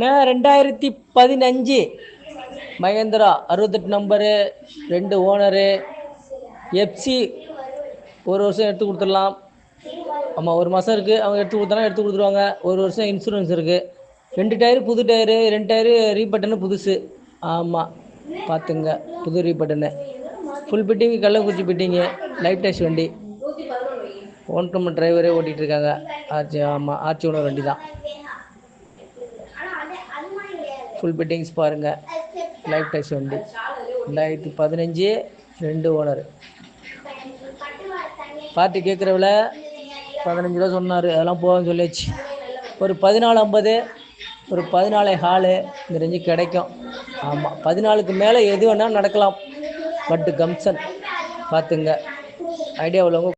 நான் 2015 Mahindra 68 number, 2 owner, FC 1 வருஷம் எடுத்து கொடுத்துடலாம். ஆமாம், 1 மாதம் இருக்குது. அவங்க எடுத்து கொடுத்தாலும் எடுத்து கொடுத்துருவாங்க. 1 வருஷம் இன்சூரன்ஸ் இருக்குது. 2 டயரு புது டயரு, 2 டயரு ரீபட்டனு புதுசு. ஆமாம், பார்த்துங்க, புது ரீபட்டனு. Full fitting, Kallakurichi fitting, life tax வண்டி. ஓன்கம் டிரைவரே ஓட்டிகிட்டு இருக்காங்க. ஆர்ச்சி. ஆமாம், ஆர்ச்சி ஓனர் வண்டி தான். ஃபுல் ஃபிட்டிங்ஸ் பாருங்கள். லைஃப் டேக்ஸ் வண்டி. 2015, 2 ஓனர். பார்ட்டி கேட்குறவில 15 ரூபா சொன்னார். அதெல்லாம் போகன்னு சொல்லியாச்சு. ஒரு 14,50, ஒரு 14 ஹாலு இந்த ரேஞ்சு கிடைக்கும். ஆமாம், 14க்கு மேலே எது வேணாலும் நடக்கலாம். பட்டு கம்சன் பார்த்துங்க. ஐடியா உள்ளவங்க